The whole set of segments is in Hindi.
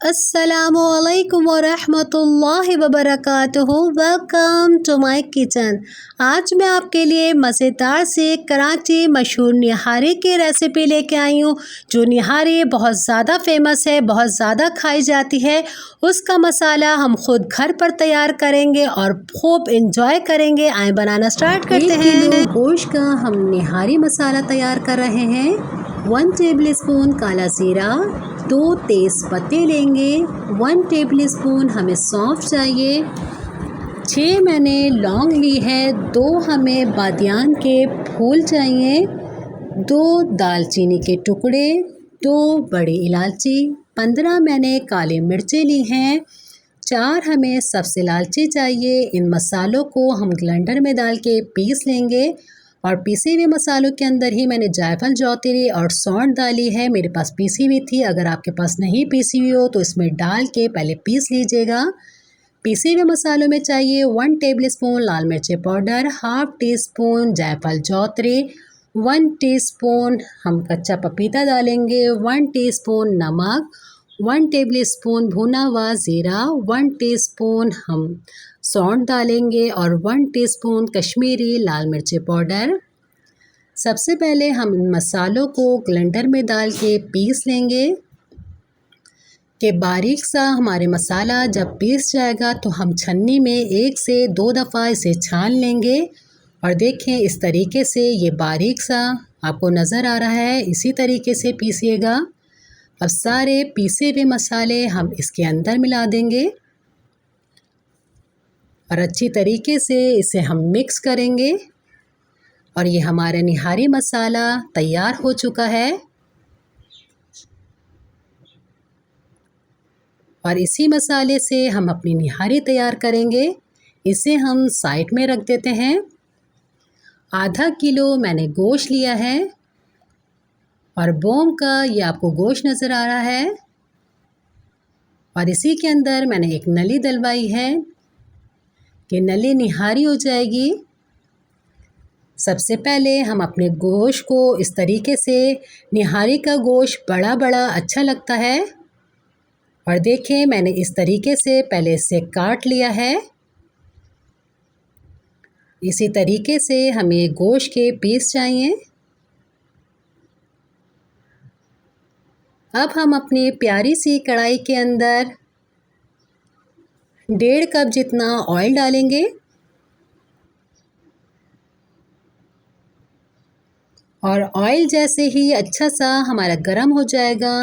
अस्सलामुअलैकुम वरहमतुल्लाहि वबरकातुहू। Welcome to my kitchen. आज मैं आपके लिए मज़ेदार से कराची मशहूर निहारी की रेसिपी लेके आई हूँ। जो निहारी बहुत ज़्यादा फेमस है, बहुत ज़्यादा खाई जाती है। उसका मसाला हम खुद घर पर तैयार करेंगे और खूब इंजॉय करेंगे। आए बनाना स्टार्ट करते हैं। 1 किलो गोश्त का हम निहारी मसाला तैयार कर रहे हैं। 1 टेबलस्पून काला ज़ीरा, 2 तेज़ पत्ते लेंगे, 1 टेबलस्पून हमें सौंफ चाहिए, 6 मैंने लौंग ली है, 2 हमें बादियान के फूल चाहिए, 2 दालचीनी के टुकड़े, 2 बड़ी इलायची, 15 मैंने काली मिर्चें ली हैं, 4 हमें सब्ज़ इलायची चाहिए। इन मसालों को हम ब्लेंडर में डाल के पीस लेंगे और पीसे हुए मसालों के अंदर ही मैंने जायफल, जौतरी और सौंठ डाली है। मेरे पास पीसी हुई थी, अगर आपके पास नहीं पीसी हुई हो तो इसमें डाल के पहले पीस लीजिएगा। पीसे हुए मसालों में चाहिए 1 टेबलस्पून लाल मिर्ची पाउडर, हाफ़ टी स्पून जायफल, जौतरी, 1 टीस्पून हम कच्चा पपीता डालेंगे, 1 टीस्पून नमक, 1 टेबलस्पून भुना हुआ ज़ीरा, 1 टीस्पून हम सौंठ डालेंगे और 1 टीस्पून कश्मीरी लाल मिर्ची पाउडर। सबसे पहले हम इन मसालों को ब्लेंडर में डाल के पीस लेंगे कि बारीक सा हमारे मसाला जब पीस जाएगा तो हम छन्नी में 1 से 2 दफ़ा इसे छान लेंगे। और देखें इस तरीके से ये बारीक सा आपको नज़र आ रहा है, इसी तरीके से पीसिएगा। अब सारे पीसे हुए मसाले हम इसके अंदर मिला देंगे और अच्छी तरीके से इसे हम मिक्स करेंगे। और ये हमारा निहारी मसाला तैयार हो चुका है। और इसी मसाले से हम अपनी निहारी तैयार करेंगे। इसे हम साइड में रख देते हैं। आधा किलो मैंने गोश्त लिया है और बोम का ये आपको गोश्त नज़र आ रहा है। और इसी के अंदर मैंने एक नली डलवाई है कि नली निहारी हो जाएगी। सबसे पहले हम अपने गोश्त को इस तरीके से, निहारी का गोश्त बड़ा बड़ा अच्छा लगता है। और देखें मैंने इस तरीके से पहले इसे काट लिया है। इसी तरीके से हमें गोश्त के पीस चाहिए। अब हम अपनी प्यारी सी कढ़ाई के अंदर 1.5 कप जितना ऑयल डालेंगे और ऑयल जैसे ही अच्छा सा हमारा गर्म हो जाएगा,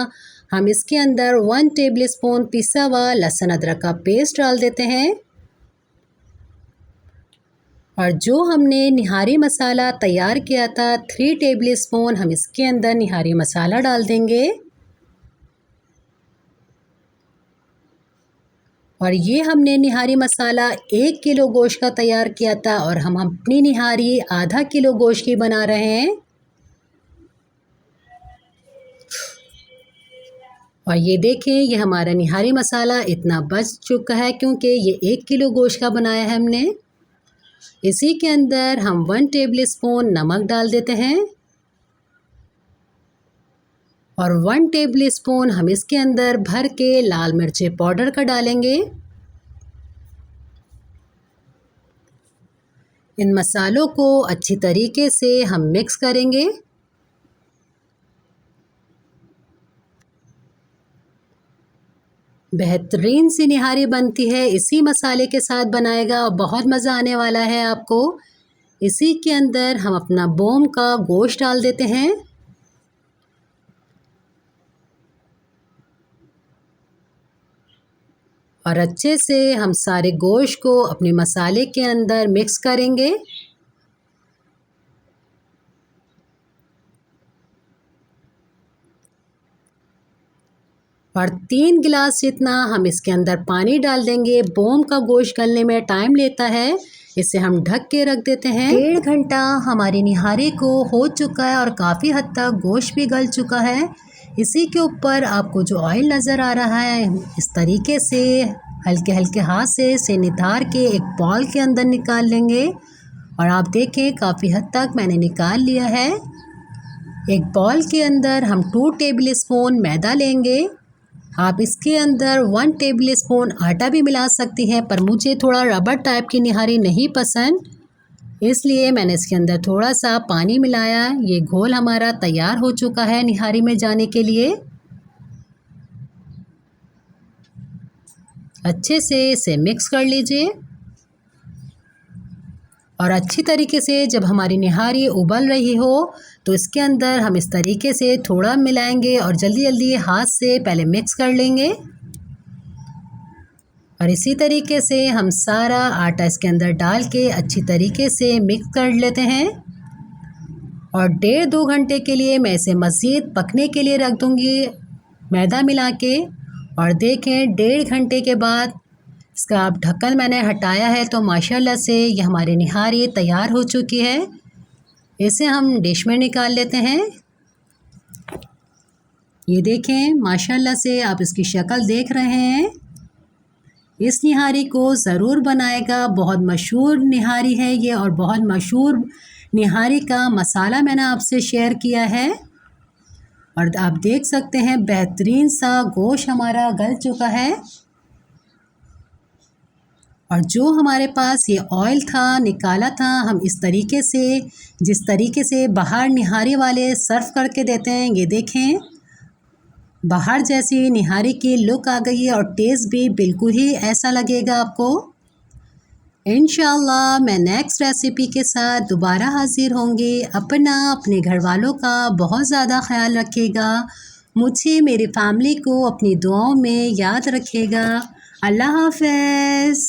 हम इसके अंदर 1 टेबलस्पून पिसा हुआ लहसुन अदरक का पेस्ट डाल देते हैं। और जो हमने निहारी मसाला तैयार किया था 3 टेबलस्पून हम इसके अंदर निहारी मसाला डाल देंगे। और ये हमने निहारी मसाला 1 किलो गोश्त का तैयार किया था और हम अपनी निहारी आधा किलो गोश्त की बना रहे हैं। और ये देखें ये हमारा निहारी मसाला इतना बच चुका है क्योंकि ये 1 किलो गोश्त का बनाया है हमने। इसी के अंदर हम 1 टेबलस्पून नमक डाल देते हैं और 1 टेबलस्पून हम इसके अंदर भर के लाल मिर्ची पाउडर का डालेंगे। इन मसालों को अच्छी तरीके से हम मिक्स करेंगे। बेहतरीन सी निहारी बनती है, इसी मसाले के साथ बनाएगा और बहुत मज़ा आने वाला है आपको। इसी के अंदर हम अपना बोम का गोश्त डाल देते हैं और अच्छे से हम सारे गोश्त को अपने मसाले के अंदर मिक्स करेंगे। और 3 गिलास जितना हम इसके अंदर पानी डाल देंगे। बोम का गोश्त गलने में टाइम लेता है, इसे हम ढक के रख देते हैं। 1.5 घंटा हमारी निहारी को हो चुका है और काफ़ी हद तक गोश्त भी गल चुका है। इसी के ऊपर आपको जो ऑयल नज़र आ रहा है, इस तरीके से हल्के हल्के हाथ से इसे नितार के एक बॉल के अंदर निकाल लेंगे। और आप देखें काफ़ी हद तक मैंने निकाल लिया है। एक बॉल के अंदर हम 2 टेबलस्पून मैदा लेंगे आप इसके अंदर 1 टेबल स्पून आटा भी मिला सकती हैं, पर मुझे थोड़ा रबर टाइप की निहारी नहीं पसंद, इसलिए मैंने इसके अंदर थोड़ा सा पानी मिलाया। ये घोल हमारा तैयार हो चुका है निहारी में जाने के लिए। अच्छे से इसे मिक्स कर लीजिए और अच्छी तरीके से जब हमारी निहारी उबल रही हो तो इसके अंदर हम इस तरीके से थोड़ा मिलाएंगे और जल्दी जल्दी हाथ से पहले मिक्स कर लेंगे। और इसी तरीके से हम सारा आटा इसके अंदर डाल के अच्छी तरीके से मिक्स कर लेते हैं और 1.5-2 घंटे के लिए मैं इसे मज़ीद पकने के लिए रख दूँगी मैदा मिला के। और देखें 1.5 घंटे के बाद इसका अब ढक्कन मैंने हटाया है तो माशाल्लाह से ये हमारी निहारी तैयार हो चुकी है। इसे हम डिश में निकाल लेते हैं। ये देखें माशाल्लाह से आप इसकी शक्ल देख रहे हैं। इस निहारी को ज़रूर बनाएगा, बहुत मशहूर निहारी है ये और बहुत मशहूर निहारी का मसाला मैंने आपसे शेयर किया है। और आप देख सकते हैं बेहतरीन सा गोश्त हमारा गल चुका है और जो हमारे पास ये ऑयल था निकाला था, हम इस तरीके से जिस तरीके से बाहर निहारी वाले सर्व करके देते हैं, ये देखें बाहर जैसी निहारी की लुक आ गई है और टेस्ट भी बिल्कुल ही ऐसा लगेगा आपको। इंशाअल्लाह मैं नेक्स्ट रेसिपी के साथ दोबारा हाज़िर होंगी। अपने घर वालों का बहुत ज़्यादा ख्याल रखिएगा। मुझे मेरी फैमिली को अपनी दुआओं में याद रखिएगा। अल्लाह हाफ़िज़।